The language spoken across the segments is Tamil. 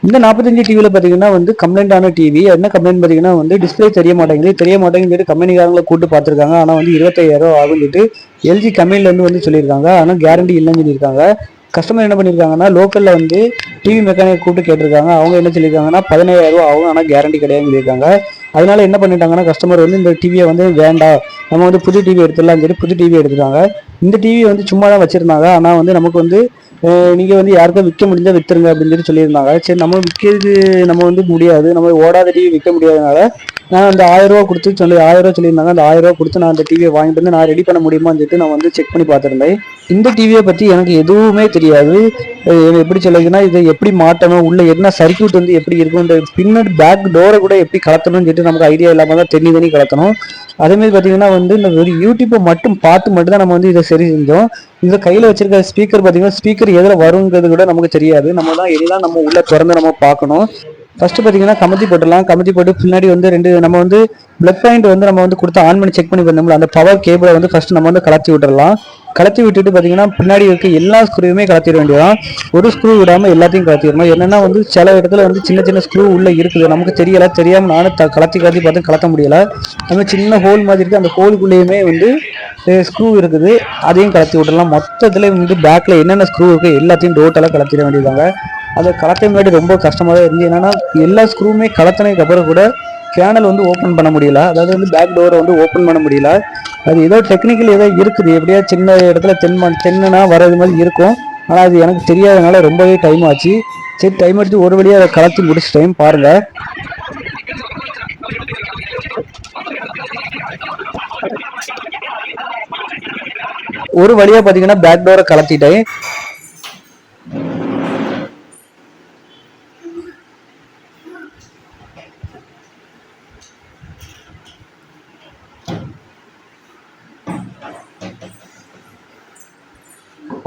இந்த 45 டிவியில் பார்த்தீங்கன்னா வந்து கம்ப்ளைண்டான டிவி. என்ன கம்ப்ளைண்ட் பார்த்தீங்கன்னா வந்து டிஸ்பிளே தெரிய மாட்டேங்குதுன்னு சொல்லிட்டு கம்பெனிக்காரங்களை கூட்டு பார்த்துருக்காங்க. ஆனால் வந்து 25,000 ஆகும்னு சொல்லிட்டு எல்ஜி கம்பெனிலேருந்து வந்து சொல்லியிருக்காங்க. ஆனால் கேரண்டி இல்லைன்னு சொல்லியிருக்காங்க. கஸ்டமர் என்ன பண்ணியிருக்காங்கன்னா லோக்கலில் வந்து டிவி மெக்கானிக் கூப்பிட்டு கேட்டிருக்காங்க. அவங்க என்ன சொல்லியிருக்காங்கன்னா 15,000 ஆகும், ஆனால் கேரண்டி கிடையாதுன்னு சொல்லியிருக்காங்க. அதனால என்ன பண்ணிட்டாங்கன்னா கஸ்டமர் வந்து இந்த டிவியை வந்து வேண்டாம், நம்ம வந்து புது டிவி எடுத்துடலாம்னு சொல்லி புது டிவி எடுத்துட்டாங்க. இந்த டிவியை வந்து சும்மா தான் வச்சிருந்தாங்க. ஆனால் வந்து நமக்கு வந்து நீங்கள் வந்து யாருக்கும் விற்க முடிஞ்சால் விற்றுருங்க அப்படின்னு சொல்லியிருந்தாங்க. சரி, நம்ம விற்கிறது நம்ம வந்து முடியாது, நம்ம ஓடாத டிவி விற்க முடியாதனால நான் அந்த 1000 ரூபா கொடுத்து 1000 ரூபா சொல்லியிருந்தாங்க. அந்த 1000 ரூபா கொடுத்து நான் அந்த டிவியை வாங்கிட்டு வந்து நான் ரெடி பண்ண முடியுமான்னு சொல்லிட்டு நான் வந்து செக் பண்ணி பார்த்துருந்தேன். இந்த டிவியை பற்றி எனக்கு எதுவுமே தெரியாது. எப்படி சொல்லிங்கன்னா இதை எப்படி மாட்டணும், உள்ள என்ன சர்க்யூட் வந்து எப்படி இருக்கும், இந்த பின்னாடி பேக் டோரை கூட எப்படி கலத்தணும்னு சொல்லிட்டு நமக்கு ஐடியா இல்லாமல் தான் தண்ணி கலத்தணும். அதேமாதிரி பார்த்தீங்கன்னா வந்து இந்த ஒரு யூடியூப்பை மட்டும் பார்த்து தான் நம்ம வந்து இதை சரி செஞ்சோம். இந்த கையில் வச்சிருக்க ஸ்பீக்கர் பார்த்தீங்கன்னா ஸ்பீக்கர் எதில் வருங்கிறது கூட நமக்கு தெரியாது. நம்ம தான் எல்லாம் நம்ம உள்ள திறந்து நம்ம பார்க்கணும். ஃபர்ஸ்ட் பார்த்தீங்கன்னா கமத்தி போட்டுடலாம். கமத்தி போட்டு பின்னாடி வந்து நம்ம வந்து பிளக் பாயிண்ட் வந்து நம்ம வந்து கொடுத்து ஆன் பண்ணி செக் பண்ணி பண்ணோம்ல, அந்த பவர் கேபிளை வந்து ஃபர்ஸ்ட் நம்ம வந்து கலத்தி விட்டுடலாம். கலத்தி விட்டுட்டு பார்த்தீங்கன்னா பின்னாடி இருக்க எல்லா ஸ்க்ரூவுமே கலத்திட வேண்டியதான். ஒரு ஸ்க்ரூ விடாமல் எல்லாத்தையும் கலத்திடணும். என்னன்னா வந்து சில இடத்துல வந்து சின்ன ஸ்க்ரூ உள்ள இருக்குது, நமக்கு தெரியாமல் நானும் கலத்தி பார்த்து கலத்த முடியல. நம்ம சின்ன ஹோல் மாதிரி இருக்குது, அந்த ஹோலுக்குள்ளேயுமே வந்து ஸ்க்ரூ இருக்குது, அதையும் கலத்தி விட்டுடலாம். மொத்தத்தில் வந்து பேக்கில் என்னென்ன ஸ்க்ரூ இருக்குது எல்லாத்தையும் டோட்டலாக கலத்திட வேண்டியதாங்க. அதை கலத்த முன்னாடி ரொம்ப கஷ்டமாக தான் இருந்துச்சு. என்னன்னா எல்லா ஸ்க்ரூவுமே கலத்தினதுக்கு அப்புறம் கூட கேனல் வந்து ஓப்பன் பண்ண முடியல, அதாவது வந்து பேக் டோரை வந்து ஓப்பன் பண்ண முடியல. அது ஏதோ டெக்னிக்கல் ஏதோ இருக்குது, எப்படியா சின்ன இடத்துல தென்னுனா வர்றது மாதிரி இருக்கும். ஆனால் அது எனக்கு தெரியாதனால ரொம்பவே டைம் ஆச்சு. சரி, டைம் எடுத்து ஒரு வழியாக அதை கலத்தி முடிச்சிட்டேன் பாருங்க. ஒரு வழியாக பார்த்தீங்கன்னா பேக் டோரை கலத்திட்டேன்.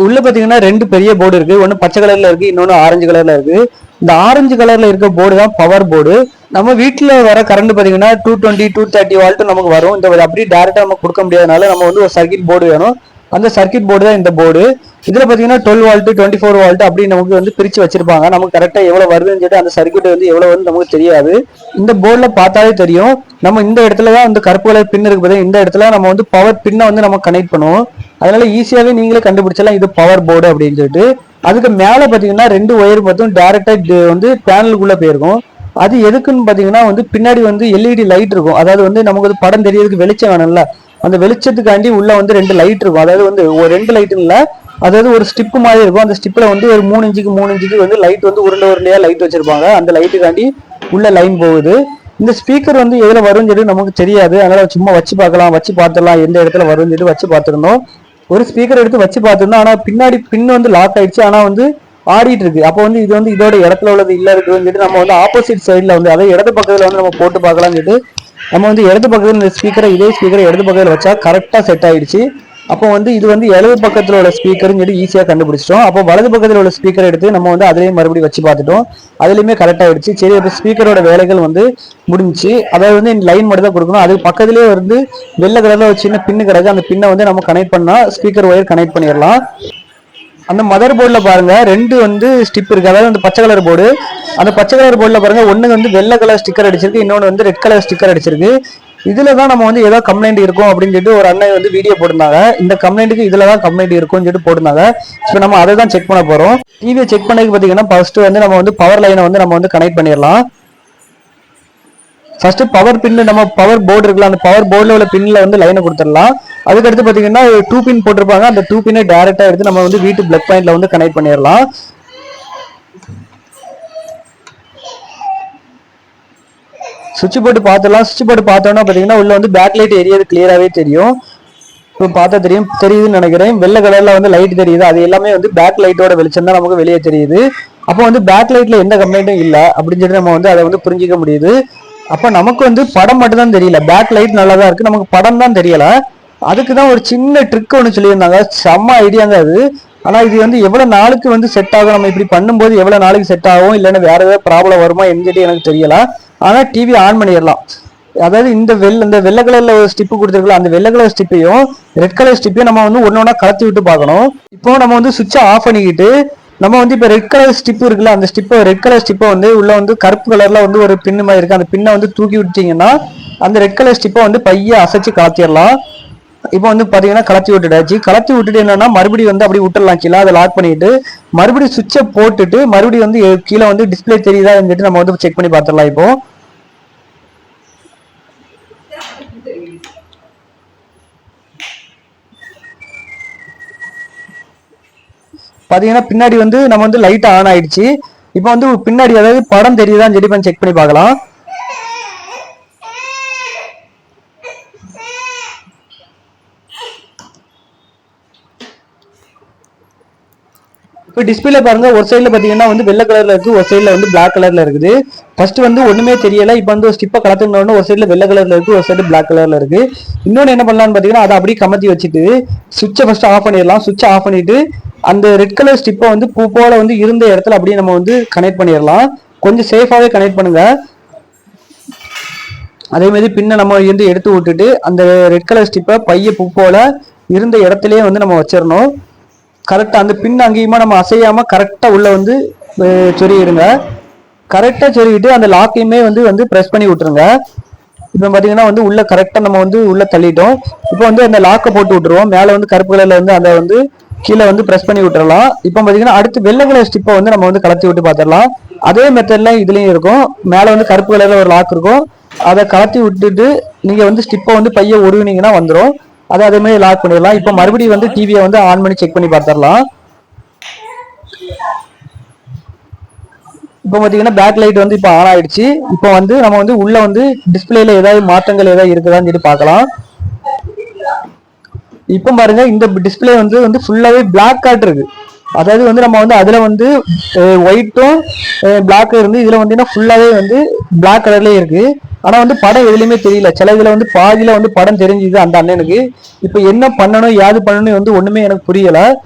உள்ள பாத்தீங்கன்னா ரெண்டு பெரிய போர்டு இருக்கு, ஒன்னு பச்சை கலர்ல இருக்கு, இன்னொன்னு ஆரஞ்சு கலர்ல இருக்கு. இந்த ஆரஞ்சு கலர்ல இருக்க போர்டு தான் பவர் போர்டு. நம்ம வீட்டுல வர கரண்ட் பாத்தீங்கன்னா 220 230 வால்ட் நமக்கு வரும். இந்த அப்படியே டைரக்டா நம்ம கொடுக்க முடியாதனால நம்ம வந்து ஒரு சர்க்கிட் போர்டு வேணும். அந்த சர்க்கிட் போர்டு தான் இந்த போர்டு. இதுல பாத்தீங்கன்னா 12 வால்ட் 24 வால்ட் அப்படி நமக்கு வந்து பிரிச்சு வச்சிருப்பாங்க. நமக்கு கரெக்டா எவ்வளவு வருதுன்னு சொல்லிட்டு அந்த சர்க்கியூட் வந்து எவ்வளவு வந்து நமக்கு தெரியாது. இந்த போர்டுல பார்த்தாலே தெரியும். நம்ம இந்த இடத்துலதான் வந்து கருப்பு கலர் பின் இருக்கு பார்த்தா, இந்த இடத்துல நம்ம வந்து பவர் பின்னை வந்து நம்ம கனெக்ட் பண்ணுவோம். அதனால ஈஸியாவே நீங்களே கண்டுபிடிச்சலாம் இது பவர் போர்டு அப்படின்னு சொல்லிட்டு. அதுக்கு மேல பாத்தீங்கன்னா ரெண்டு ஒயர் பார்த்தும் டைரக்டா வந்து பேனலுக்குள்ள போயிருக்கும். அது எதுக்குன்னு பாத்தீங்கன்னா வந்து பின்னாடி வந்து எல்இடி லைட் இருக்கும். அதாவது வந்து நமக்கு வந்து படம் தெரியறதுக்கு வெளிச்சம் வேணும்ல, அந்த வெளிச்சத்துக்காண்டி உள்ள வந்து ரெண்டு லைட் இருக்கும். அதாவது வந்து ஒரு ரெண்டு லைட் இல்ல, அதாவது ஒரு ஸ்டிப் மாதிரி இருக்கும். அந்த ஸ்டிப்ல வந்து ஒரு 3 இன்ச்சுக்கு வந்து லைட் வந்து உருண்டையா லைட் வச்சிருப்பாங்க. அந்த லைட்டுக்காண்டி உள்ள லைன் போகுது. இந்த ஸ்பீக்கர் வந்து எதுல வரும்னு சொல்லி நமக்கு தெரியாது. அதனால சும்மா வச்சு பார்த்துடலாம் எந்த இடத்துல வரும்னு சொல்லி வச்சு பார்த்துருந்தோம். ஒரு ஸ்பீக்கர் எடுத்து வச்சு பார்த்துருந்தோம். ஆனா பின்னாடி பின் வந்து லாக் ஆயிடுச்சு. ஆனா வந்து ஆடிட்டு இருக்கு. அப்போ வந்து இது வந்து இதோட இடத்துல உள்ளது இல்ல இருக்குன்னு சொல்லிட்டு நம்ம வந்து ஆப்போசிட் சைட்ல வந்து அதாவது இடது பக்கத்துல வந்து நம்ம போட்டு பார்க்கலாம்னு சொல்லிட்டு நம்ம வந்து இடது பக்கத்துல இந்த ஸ்பீக்கரை இதே ஸ்பீக்கரை இடது பக்கத்துல வச்சா கரெக்டா செட் ஆயிடுச்சு. அப்போ வந்து இது வந்து இடது பக்கத்துல உள்ள ஸ்பீக்கர்னு சொல்லி ஈஸியா கண்டுபிடிச்சிட்டோம். அப்போ வலது பக்கத்துல உள்ள ஸ்பீக்கர் எடுத்து நம்ம வந்து அதுலயும் மறுபடியும் வச்சு பார்த்துட்டோம். அதுலயுமே கரெக்ட் ஆயிடுச்சு. சரி, இப்போ ஸ்பீக்கரோட வேலைகள் வந்து முடிஞ்சு. அதாவது வந்து லைன் மட்டும் தான் கொடுக்கணும். அது பக்கத்துலயே வந்து வெள்ளை கலர்ல ஒரு சின்ன பின்னு கிடக்கு. அந்த பின்னை வந்து நம்ம கனெக்ட் பண்ணா ஸ்பீக்கர் ஒயர் கனெக்ட் பண்ணிடலாம். அந்த மதர் போர்டில் பாருங்க ரெண்டு வந்து ஸ்டிப் இருக்கு. அதாவது அந்த பச்சை கலர் போர்டு, அந்த பச்சை கலர் போர்டில் பாருங்க ஒன்று வந்து வெள்ளை கலர் ஸ்டிக்கர் அடிச்சிருக்கு, இன்னொன்று வந்து ரெட் கலர் ஸ்டிக்கர் அடிச்சிருக்கு. இதுல தான் நம்ம வந்து ஏதாவது கம்ப்ளைண்ட் இருக்கும் அப்படின்னு சொல்லிட்டு ஒரு அண்ணன் வந்து வீடியோ போட்டிருந்தாங்க. இந்த கம்ப்ளைண்ட்டுக்கு இதுல தான் கம்ப்ளைண்ட் இருக்கும்னு சொல்லிட்டு போட்டிருந்தாங்க. இப்போ நம்ம அதை தான் செக் பண்ண போறோம். டிவியை செக் பண்ணதுக்கு பார்த்தீங்கன்னா ஃபர்ஸ்ட் வந்து நம்ம வந்து பவர் லைனை வந்து நம்ம வந்து கனெக்ட் பண்ணிடலாம். ஃபர்ஸ்ட் பவர் பின் நம்ம பவர் போர்டு இருக்குல்ல, அந்த பவர் போர்டில் உள்ள பின்ல வந்து லைனை கொடுத்துடலாம். அதுக்கடுத்து பார்த்தீங்கன்னா 2 பின் போட்டிருப்பாங்க. அந்த 2 பின்னை டைரக்டா எடுத்து நம்ம வந்து வீட்டு பிளக் பாயிண்ட்ல வந்து கனெக்ட் பண்ணிடலாம். சுவிட்ச் போட்டு பார்த்துடலாம். சுவிட்ச் போட்டு பார்த்தோம்னா பார்த்தீங்கன்னா உள்ள வந்து பேக் லைட் எரியாது கிளியராகவே தெரியும். இப்போ பார்த்தா தெரியுதுன்னு நினைக்கிறேன். வெள்ளை கலர்ல வந்து லைட் தெரியுது. அது எல்லாமே வந்து பேக் லைட்டோட வெளிச்சம் தான் நமக்கு வெளியே தெரியுது. அப்போ வந்து பேக் லைட்ல எந்த கம்ப்ளைண்ட்டும் இல்லை அப்படின்னு சொல்லி நம்ம வந்து அதை வந்து புரிஞ்சிக்க முடியுது. அப்ப நமக்கு வந்து படம் மட்டும் தான் தெரியல, பேக் லைட் நல்லா தான் இருக்கு, நமக்கு படம் தான் தெரியல. அதுக்கு தான் ஒரு சின்ன ட்ரிக் ஒன்று சொல்லியிருந்தாங்க. செம்ம ஐடியாங்க அது. ஆனா இது வந்து எவ்வளவு நாளுக்கு வந்து செட் ஆகும், நம்ம இப்படி பண்ணும்போது எவ்வளவு நாளைக்கு செட் ஆகும், இல்லைன்னா வேற ஏதாவது ப்ராப்ளம் வருமா என்கிட்ட எனக்கு தெரியல. ஆனா டிவி ஆன் பண்ணிடலாம். அதாவது இந்த வெள்ளை கலர்ல ஒரு ஸ்டிப்பு கொடுத்துருக்கலாம், அந்த வெள்ளை கலர் ஸ்டிப்பையும் ரெட் கலர் ஸ்டிப்பையும் நம்ம வந்து ஒன்னொன்னா கலத்தி விட்டு பார்க்கணும். இப்போ நம்ம வந்து சுவிட்சை ஆஃப் பண்ணிக்கிட்டு நம்ம வந்து இப்ப ரெட் கலர் ஸ்டிப் இருக்குல்ல, அந்த ரெட் கலர் ஸ்டிப்பை வந்து உள்ள வந்து கருப்பு கலர்ல வந்து ஒரு பின்னு மாதிரி இருக்கு, அந்த பின்னை வந்து தூக்கி விட்டீங்கன்னா அந்த ரெட் கலர் ஸ்டிப்பை வந்து பைய அசைச்சு கலத்திடலாம். இப்போ வந்து பாத்தீங்கன்னா கலத்தி விட்டுடாச்சு. கலத்தி விட்டுட்டு என்னன்னா மறுபடியும் வந்து அப்படி விட்டுடலாம் கீழே, அதை லாக் பண்ணிட்டு மறுபடியும் சுவிட்சை போட்டுட்டு மறுபடியும் வந்து கீழே வந்து டிஸ்பிளே தெரியுதா சொல்லிட்டு நம்ம வந்து செக் பண்ணி பார்த்துடலாம். இப்போ பாத்தீங்கன்னா பின்னாடி வந்து நம்ம வந்து லைட் ஆன் ஆயிடுச்சு. இப்போ வந்து பின்னாடி அதாவது படம் தெரியுதான்னு சொல்லி செக் பண்ணி பார்க்கலாம். இப்போ டிஸ்பிளே பாருங்க, ஒரு சைடுல பாத்தீங்கன்னா வந்து வெள்ளை கலர்ல இருக்கு, ஒரு சைடுல வந்து பிளாக் கலர்ல இருக்குது. ஃபர்ஸ்ட் வந்து ஒண்ணுமே தெரியல, இப்போ வந்து ஸ்டிப்பை கலத்துனோட ஒரு சைடுல வெள்ளை கலர்ல இருக்கு, ஒரு சைடு பிளாக் கலர்ல இருக்கு. இன்னொன்னு என்ன பண்ணலாம்னு பாத்தீங்கன்னா அதை அப்படியே கமத்தி வச்சுட்டு சுவிட்சை ஃபர்ஸ்ட் ஆஃப் பண்ணிடலாம். சுவிட்சை ஆஃப் பண்ணிட்டு அந்த ரெட் கலர் ஸ்டிப்பை வந்து பூ போல வந்து இருந்த இடத்துல அப்படியே நம்ம வந்து கனெக்ட் பண்ணிடலாம். கொஞ்சம் சேஃபாவே கனெக்ட் பண்ணுங்க. அதே மாதிரி பின்ன நம்ம வந்து எடுத்து விட்டுட்டு அந்த ரெட் கலர் ஸ்டிப்பை பைய பூ போல இருந்த இடத்துலயே வந்து நம்ம வச்சிடணும். கரெக்டா அந்த பின் அங்கேயுமா நம்ம அசையாம கரெக்டா உள்ள வந்து சொருகிடுங்க. கரெக்டா சொருகிட்டு அந்த லாக்கையுமே வந்து பிரஸ் பண்ணி விட்டுருங்க. இப்போ பாத்தீங்கன்னா வந்து உள்ள கரெக்டா நம்ம வந்து உள்ள தள்ளிட்டோம். இப்போ வந்து அந்த லாக்கை போட்டு விட்டுருவோம். மேல வந்து கருப்பு கலர்ல வந்து அதை வந்து கீழே வந்து பிரஸ் பண்ணி விட்டுறலாம். இப்போ பாத்தீங்கன்னா அடுத்து வெள்ளை கலர் ஸ்டிப்பை வந்து நம்ம வந்து கலத்தி விட்டு பார்த்துடலாம். அதே மெத்தட்ல இதுலயும் இருக்கும். மேல வந்து கருப்பு கலர்ல ஒரு லாக் இருக்கும், அதை கலத்தி விட்டுட்டு நீங்க வந்து ஸ்டிப்பை வந்து பைய உருவினீங்கன்னா வந்துடும். அதை அதே மாதிரி லாக் பண்ணிடலாம். இப்போ மறுபடியும் வந்து டிவியை வந்து ஆன் பண்ணி செக் பண்ணி பார்த்துடலாம். இப்போ பாத்தீங்கன்னா பேக் லைட் வந்து இப்போ ஆன் ஆயிடுச்சு. இப்போ வந்து நம்ம வந்து உள்ள வந்து டிஸ்பிளேல ஏதாவது மாற்றங்கள் ஏதாவது இருக்குதான்னு சொல்லி பார்க்கலாம். இப்போ பாருங்க, இந்த டிஸ்பிளே வந்து ஃபுல்லாவே பிளாக் காட் இருக்கு. அதாவது வந்து நம்ம வந்து அதுல வந்து ஒயிட்டும் பிளாக் இருந்து இதுல வந்து ஃபுல்லாவே வந்து பிளாக் கலர்லயே இருக்கு. ஆனா வந்து படம் எதுலையுமே தெரியல. சில இதுல வந்து பாதியில வந்து படம் தெரிஞ்சுது அந்த அண்ணனுக்கு. இப்போ என்ன பண்ணணும் யாது பண்ணணும் வந்து ஒண்ணுமே எனக்கு புரியல.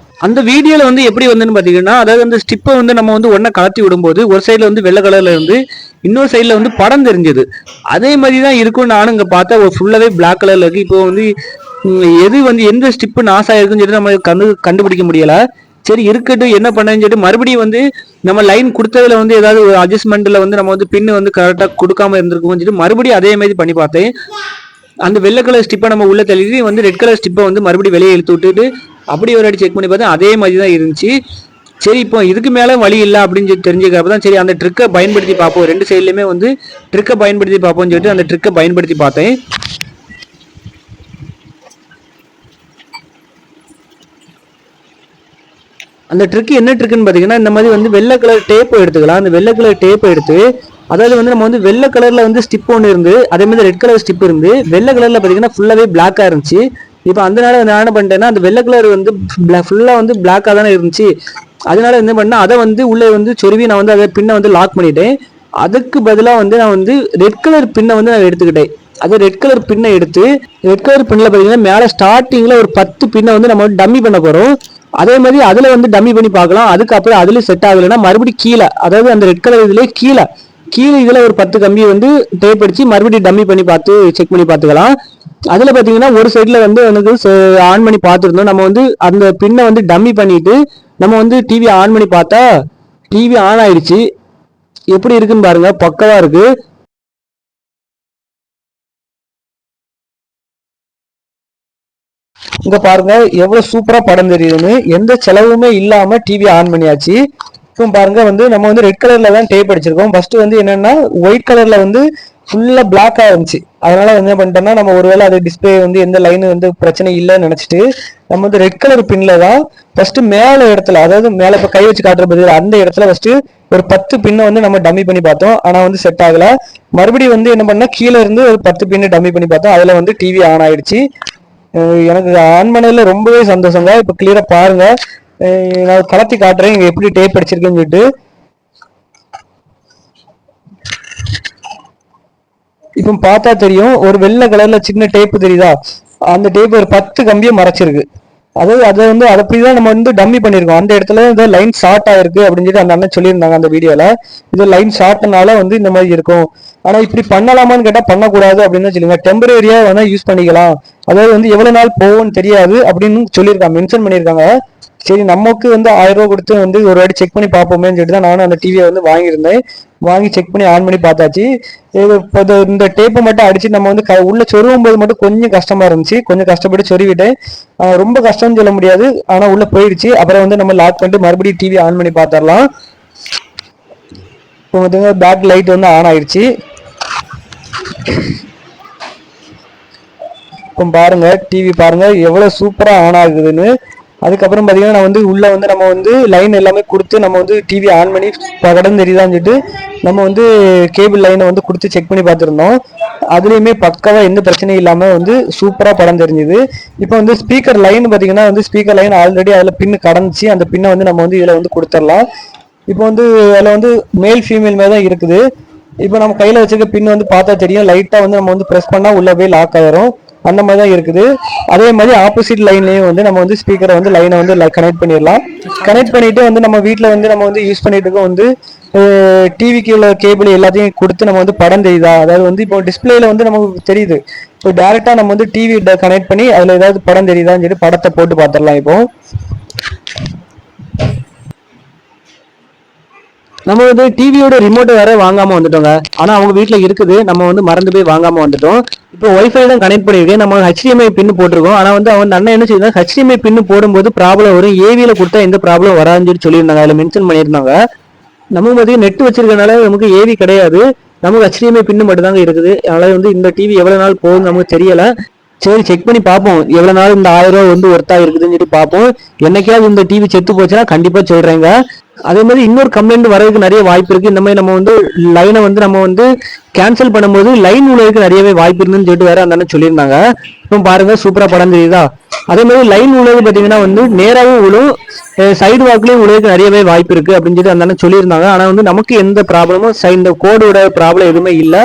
அந்த வீடியோல வந்து எப்படி வந்துன்னு பாத்தீங்கன்னா, அதாவது அந்த ஸ்டிப்பை வந்து நம்ம வந்து ஒன்ன கலத்தி விடும்போது ஒரு சைடுல வந்து வெள்ளை கலர்ல இருந்து இன்னொரு சைடுல வந்து படம் தெரிஞ்சது. அதே மாதிரி தான் இருக்கும். நானும் இங்க பார்த்தா ஃபுல்லாவே பிளாக் கலர்ல இருக்கு. இப்போ வந்து எது வந்து எந்த ஸ்டிப்பு நாஸ் ஆயிருக்குன்னு சொல்லி நம்ம கண்டுபிடிக்க முடியல. சரி இருக்கட்டும், என்ன பண்ணேன்னு சொல்லிட்டு மறுபடியும் வந்து நம்ம லைன் கொடுத்ததுல வந்து ஏதாவது ஒரு அட்ஜஸ்ட்மெண்ட்ல வந்து நம்ம வந்து பின்னு வந்து கரெக்டா கொடுக்காம இருந்திருக்கும்னு சொல்லிட்டு மறுபடியும் அதே மாதிரி பண்ணி பார்த்தேன். அந்த வெள்ளை கலர் ஸ்டிப்பை நம்ம உள்ள தள்ளி வந்து ரெட் கலர் ஸ்டிப்பை வந்து மறுபடியும் வெளியே இழுத்து விட்டுட்டு அப்படி ஒரு அடி செக் பண்ணி பார்த்தேன். அதே மாதிரி தான் இருந்துச்சு. சரி, இப்போ இதுக்கு மேல வழி இல்லை அப்படின்னு சொல்லி தெரிஞ்சுக்கிறப்ப தான் சரி அந்த ட்ரிக்கை பயன்படுத்தி பார்ப்போம், ரெண்டு சைட்லயுமே வந்து ட்ரிக்கை பயன்படுத்தி பார்ப்போம்னு சொல்லிட்டு அந்த ட்ரிக்கை பயன்படுத்தி பார்த்தேன். அந்த ட்ரிக் என்ன ட்ரிக்குன்னு பார்த்தீங்கன்னா, இந்த மாதிரி வந்து வெள்ளை கலர் டேப் எடுத்துக்கலாம். அந்த வெள்ளை கலர் டேப் எடுத்து அதாவது வந்து நம்ம வந்து வெள்ளை கலர்ல வந்து ஸ்டிப் ஒன்று இருந்து அதே மாதிரி ரெட் கலர் ஸ்டிப் இருந்து வெள்ளை கலர்ல பார்த்தீங்கன்னா ஃபுல்லாவே பிளாக்கா இருந்துச்சு. இப்போ அதனால நான் என்ன பண்ணிட்டேன்னா அந்த வெள்ளை கலர் வந்து ஃபுல்லா வந்து பிளாக்கா தானே இருந்துச்சு. அதனால என்ன பண்ணா அதை வந்து உள்ள வந்து சொருவி நான் வந்து அதை பின்னை வந்து லாக் பண்ணிட்டேன். அதுக்கு பதிலாக வந்து நான் வந்து ரெட் கலர் பின்னை வந்து நான் எடுத்துக்கிட்டேன். அது ரெட் கலர் பின்னை எடுத்து ரெட் கலர் பின்னில் பார்த்தீங்கன்னா மேலே ஸ்டார்டிங்கில் ஒரு 10 பின்னை வந்து நம்ம டம்மி பண்ண போகிறோம். அதே மாதிரி அதுல வந்து டம்மி பண்ணி பார்க்கலாம். அதுக்கப்புறம் அதுல செட் ஆகலைன்னா மறுபடியும் கீழே அதாவது அந்த ரெட் கலர் இதுல கீழே இதுல ஒரு 10 கம்பி வந்து டேப் அடிச்சு மறுபடியும் டம்மி பண்ணி பார்த்து செக் பண்ணி பார்த்துக்கலாம். அதுல பாத்தீங்கன்னா ஒரு சைட்ல வந்து எனக்கு ஆன் பண்ணி பார்த்துருந்தோம். நம்ம வந்து அந்த பின்னை வந்து டம்மி பண்ணிட்டு நம்ம வந்து டிவி ஆன் பண்ணி பார்த்தா டிவி ஆன் ஆயிடுச்சு. எப்படி இருக்குன்னு பாருங்க, பக்கவா இருக்கு. இங்க பாருங்க எவ்வளவு சூப்பரா படம் தெரியுதுன்னு. எந்த செலவுமே இல்லாம டிவி ஆன் பண்ணியாச்சு. இப்போ பாருங்க வந்து நம்ம வந்து ரெட் கலர்ல தான் டேப் அடிச்சிருக்கோம். ஃபர்ஸ்ட் வந்து என்னன்னா ஒயிட் கலர்ல வந்து ஃபுல்லா பிளாக்கா இருந்துச்சு. அதனால என்ன பண்ணிட்டோம்னா நம்ம ஒருவேளை அது டிஸ்பிளே வந்து எந்த லைன் வந்து பிரச்சனை இல்லைன்னு நினைச்சிட்டு நம்ம வந்து ரெட் கலர் பின்ல தான் ஃபர்ஸ்ட் மேல இடத்துல அதாவது மேல இப்ப கை வச்சு காட்டுற பதில் அந்த இடத்துல ஃபர்ஸ்ட் ஒரு 10 பின்னை வந்து நம்ம டம்மி பண்ணி பார்த்தோம். ஆனா வந்து செட் ஆகல. மறுபடியும் வந்து என்ன பண்ணா கீழே இருந்து ஒரு 10 பின்னு டம்மி பண்ணி பார்த்தோம். அதுல வந்து டிவி ஆன் ஆயிடுச்சு. எனக்கு ஆன் பண்ணதுல ரொம்பவே சந்தோஷங்க. இப்ப கிளியரா பாருங்க, நான் கலத்தி காட்டுறேன் இங்க எப்படி டேப் அடிச்சிருக்கேன்னு சொல்லிட்டு. இப்ப பார்த்தா தெரியும் ஒரு வெள்ளை கலர்ல சின்ன டேப் தெரியுதா, அந்த டேப் ஒரு 10 கம்பியை மறைச்சிருக்கு. அதாவது அதை வந்து அப்படிதான் நம்ம வந்து டம்மி பண்ணிருக்கோம். அந்த இடத்துல இந்த லைன் ஷார்ட் ஆயிருக்கு அப்படின்னு சொல்லி அந்த அண்ணன் சொல்லியிருந்தாங்க அந்த வீடியோல. இது லைன் ஷார்ட்னால வந்து இந்த மாதிரி இருக்கும். ஆனா இப்படி பண்ணலாமான்னு கேட்டா பண்ணக்கூடாது அப்படின்னு தான் சொல்லுங்க. டெம்பரரியா வேணா யூஸ் பண்ணிக்கலாம். அதாவது வந்து எவ்வளவு நாள் போகும்னு தெரியாது அப்படின்னு சொல்லியிருக்காங்க, மென்ஷன் பண்ணியிருக்காங்க. சரி நமக்கு வந்து 1000 ரூபா கொடுத்து வந்து ஒரு வாட்டி செக் பண்ணி பார்ப்போமேன்னு சொல்லிட்டு தான் நானும் அந்த டிவியை வந்து வாங்கியிருந்தேன். வாங்கி செக் பண்ணி ஆன் பண்ணி பார்த்தாச்சு. இது இப்போ இந்த டேப்பை மட்டும் அடிச்சு நம்ம வந்து உள்ள சொருவும் போது மட்டும் கொஞ்சம் கஷ்டமா இருந்துச்சு. கொஞ்சம் கஷ்டப்பட்டு சொருவிட்டேன். ரொம்ப கஷ்டம்னு சொல்ல முடியாது, ஆனா உள்ள போயிடுச்சு. அப்புறம் வந்து நம்ம லாக் பண்ணிட்டு மறுபடியும் டிவி ஆன் பண்ணி பார்த்துடலாம். இப்போ வந்து பேக் லைட் வந்து ஆன் ஆயிடுச்சு. இப்போ பாருங்க டிவி பாருங்க எவ்வளவு சூப்பரா ஆன் ஆகுதுன்னு. அதுக்கப்புறம் பார்த்தீங்கன்னா நான் வந்து உள்ள வந்து நம்ம வந்து லைன் எல்லாமே கொடுத்து நம்ம வந்து டிவி ஆன் பண்ணி படம் தெரியுதான்னு சொல்லிட்டு நம்ம வந்து கேபிள் லைனை வந்து கொடுத்து செக் பண்ணி பார்த்துருந்தோம். அதுலேயுமே பக்காவாக எந்த பிரச்சனையும் இல்லாமல் வந்து சூப்பராக படம் தெரிஞ்சுது. இப்போ வந்து ஸ்பீக்கர் லைன் பார்த்தீங்கன்னா வந்து ஸ்பீக்கர் லைன் ஆல்ரெடி அதில் பின்னு கடந்துச்சு. அந்த பின்னை வந்து நம்ம வந்து இதில் வந்து கொடுத்துடலாம். இப்போ வந்து அதில் வந்து மேல் ஃபீமேல் மேலே தான் இருக்குது. இப்போ நம்ம கையில் வச்சுக்க பின் வந்து பார்த்தா தெரியும். லைட்டாக வந்து நம்ம வந்து ப்ரெஸ் பண்ணால் உள்ளே போய் லாக் ஆயிரும். அந்த மாதிரி தான் இருக்குது. அதே மாதிரி ஆப்போசிட் லைன்லேயும் வந்து நம்ம வந்து ஸ்பீக்கரை வந்து லைனை வந்து கனெக்ட் பண்ணிடலாம். கனெக்ட் பண்ணிட்டு வந்து நம்ம வீட்டில் வந்து நம்ம வந்து யூஸ் பண்ணிட்டு இருக்கோம் வந்து டிவிக்கு உள்ள கேபிள் எல்லாத்தையும் கொடுத்து நம்ம வந்து படம் தெரியுதா, அதாவது வந்து இப்போ டிஸ்பிளேல வந்து நமக்கு தெரியுது. இப்போ டேரெக்டாக நம்ம வந்து டிவி கனெக்ட் பண்ணி அதில் ஏதாவது படம் தெரியுதான்னு சொல்லி படத்தை போட்டு பார்த்துடலாம். இப்போ நம்ம வந்து டிவியோட ரிமோட் வேற வாங்காம வந்துட்டோங்க. ஆனா அவங்க வீட்டுல இருக்குது, நம்ம வந்து மறந்து போய் வாங்காம வந்துட்டோம். இப்போ ஒய்ஃபை தான் கனெக்ட் பண்ணிருக்கேன். நம்ம HDMI பின்னு போட்டிருக்கோம். ஆனா வந்து அவன் அண்ணன் என்ன செய்யுது, HDMI பின்னு போடும்போது ப்ராப்ளம் வரும், ஏவியில கொடுத்தா எந்த ப்ராப்ளம் வராதுன்னு சொல்லியிருந்தாங்க. அதில் மென்ஷன் பண்ணியிருந்தாங்க. நம்ம பார்த்தீங்கன்னா நெட் வச்சிருக்கனால நமக்கு ஏவி கிடையாது, நமக்கு HDMI பின்னு மட்டும் தாங்க இருக்குது. அதனால வந்து இந்த டிவி எவ்வளவு நாள் போகுதுன்னு நமக்கு தெரியல. சரி செக் பண்ணி பார்ப்போம் எவ்வளவு நாள் இந்த 1000 ரூபா வந்து ஒர்த்தா இருக்குதுன்னு சொல்லி பார்ப்போம். என்னைக்காவது இந்த டிவி செத்து போச்சுன்னா கண்டிப்பா சொல்றேங்க. அதே மாதிரி இன்னொரு கம்ப்ளைண்ட் வரதுக்கு நிறைய வாய்ப்பு இருக்கு. இந்த மாதிரி நம்ம வந்து லைனை வந்து நம்ம வந்து கேன்சல் பண்ணும்போது லைன் உள்ளதுக்கு நிறையவே வாய்ப்பு இருக்குன்னு சொல்லிட்டு வேற அந்த சொல்லியிருந்தாங்க. இப்போ பாருங்க சூப்பரா படம் தெரியுதா. அதே மாதிரி லைன் உள்ளது பார்த்தீங்கன்னா வந்து நேராகவும் விழும், சைடு வாக்குலையும் உள்ளதுக்கு நிறையவே வாய்ப்பு இருக்கு அப்படின்னு சொல்லி அந்த சொல்லியிருந்தாங்க. ஆனா வந்து நமக்கு எந்த ப்ராப்ளமும் இந்த கோடோட ப்ராப்ளம் எதுவுமே இல்லை.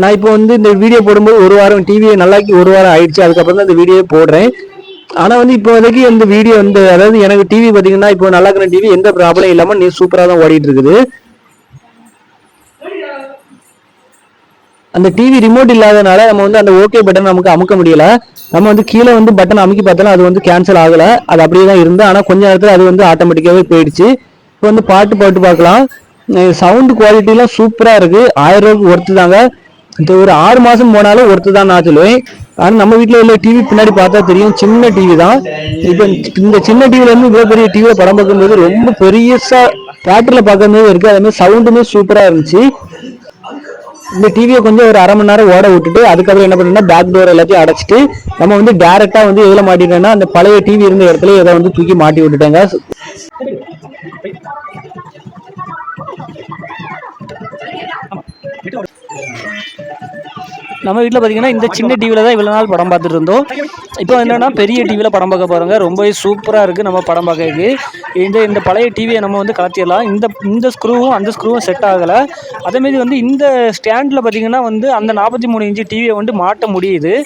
நான் இப்போ வந்து இந்த வீடியோ போடும்போது ஒரு வாரம் டிவியை நல்லாக்கி ஒரு வாரம் ஆயிடுச்சு. அதுக்கப்புறம் தான் இந்த வீடியோ போடுறேன். ஆனா வந்து இப்போ வரைக்கும் இந்த வீடியோ வந்து அதாவது எனக்கு டிவி பாத்தீங்கன்னா இப்போ நல்லா இருக்கிற டிவி எந்த ப்ராப்ளம் இல்லாம நீ சூப்பரா தான் ஓடிட்டு இருக்குது. அந்த டிவி ரிமோட் இல்லாதனால நம்ம வந்து அந்த ஓகே பட்டன் நமக்கு அமுக்க முடியல. நம்ம வந்து கீழே வந்து பட்டன் அமுக்கி பார்த்தாலும் அது வந்து கேன்சல் ஆகல, அது அப்படியே தான் இருந்து. ஆனா கொஞ்ச நேரத்தில் அது வந்து ஆட்டோமேட்டிக்காவே போயிடுச்சு. இப்போ வந்து பாட்டு போட்டு பார்க்கலாம். சவுண்ட் குவாலிட்டிலாம் சூப்பரா இருக்கு. 1000 ரூபாய்க்கு ஒர்த்து தாங்க. இந்த ஒரு 6 மாசம் போனாலும் ஒர்த்து தான் நான் சொல்லுவேன். ஆனா நம்ம வீட்டுல உள்ள டிவி பின்னாடி பார்த்தா தெரியும், சின்ன டிவி தான். இப்போ இந்த சின்ன டிவில இருந்து இவ்வளவு பெரிய டிவியில படம் பார்க்கும்போது ரொம்ப பெரியசா தியேட்டர்ல பார்க்கும்போது இருக்கு. அதே மாதிரி சவுண்டுமே சூப்பரா இருந்துச்சு. இந்த டிவியை கொஞ்சம் ஒரு 1/2 மணி நேரம் ஓட விட்டுட்டு அதுக்கப்புறம் என்ன பண்ணா பேக் டோர் எல்லாத்தையும் அடைச்சிட்டு நம்ம வந்து டைரக்டா வந்து எதுல மாட்டிட்டோம்னா அந்த பழைய டிவி இருந்த இடத்துல இதை வந்து தூக்கி மாட்டி விட்டுட்டாங்க. நம்ம வீட்டில் பார்த்தீங்கன்னா இந்த சின்ன டிவியில் தான் இவ்வளோ நாள் படம் பார்த்துட்டு இருந்தோம். இப்போ என்னென்னா பெரிய டிவியில் படம் பார்க்க போகிறாங்க. ரொம்பவே சூப்பராக இருக்குது நம்ம படம் பார்க்கறதுக்கு. இந்த பழைய டிவியை நம்ம வந்து கலத்திடலாம். இந்த ஸ்க்ரூவும் அந்த ஸ்க்ரூவும் செட் ஆகலை. அதேமாரி வந்து இந்த ஸ்டாண்டில் பார்த்தீங்கன்னா வந்து அந்த 43 இன்ச்சு டிவியை வந்து மாட்ட முடியுது.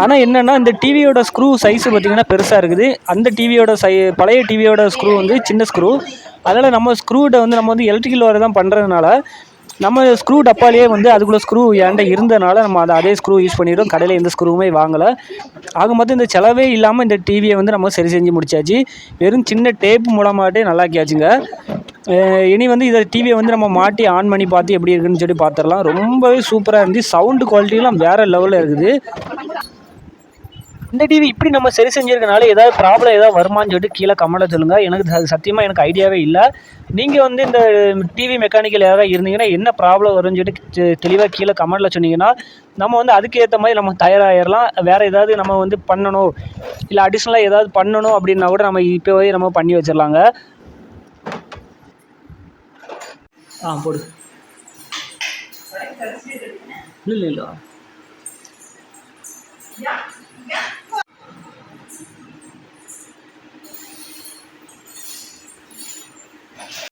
ஆனால் என்னென்னா இந்த டிவியோட ஸ்க்ரூ சைஸு பார்த்திங்கன்னா பெருசாக இருக்குது. அந்த டிவியோட பழைய டிவியோட ஸ்க்ரூ வந்து சின்ன ஸ்க்ரூ. அதனால் நம்ம ஸ்க்ரூவை வந்து நம்ம வந்து எலக்ட்ரிக்கல் வரை தான் பண்ணுறதுனால நம்ம ஸ்க்ரூ டப்பாலேயே வந்து அதுக்குள்ளே ஸ்க்ரூ ஏன்ட்ட இருந்தனால நம்ம அதே ஸ்க்ரூ யூஸ் பண்ணிடுறோம். கடையில் எந்த ஸ்க்ரூவுமே வாங்கலை. ஆக மொத்தம் இந்த செலவே இல்லாமல் இந்த டிவியை வந்து நம்ம சரி செஞ்சு முடிச்சாச்சு. வெறும் சின்ன டேப் மூலமாகட்டே நல்லாக்கியாச்சுங்க. இனி வந்து இதை டிவியை வந்து நம்ம மாட்டி ஆன் பண்ணி பார்த்து எப்படி இருக்குன்னு சொல்லி பார்த்துடலாம். ரொம்பவே சூப்பராக இருந்துச்சு. சவுண்டு குவாலிட்டிலாம் வேறு லெவலில் இருக்குது. இந்த டிவி இப்படி நம்ம சரி செஞ்சிருக்கனால ஏதாவது ப்ராப்ளம் ஏதாவது வருமானு சொல்லிட்டு கீழே கமெண்ட்டில் சொல்லுங்கள். எனக்கு சத்தியமாக எனக்கு ஐடியாவே இல்லை. நீங்கள் வந்து இந்த டிவி மெக்கானிக்கல் யாராவது இருந்தீங்கன்னா என்ன ப்ராப்ளம் வரும்னு சொல்லிட்டு தெளிவாக கீழே கமெண்ட்டில் சொன்னீங்கன்னா நம்ம வந்து அதுக்கு ஏற்ற மாதிரி நம்ம தயாராகிடலாம். வேறு ஏதாவது நம்ம வந்து பண்ணணும் இல்லை அடிஷ்னலாக ஏதாவது பண்ணணும் அப்படின்னா கூட நம்ம இப்போவே நம்ம பண்ணி வச்சிடலாங்க. போடு. இல்லை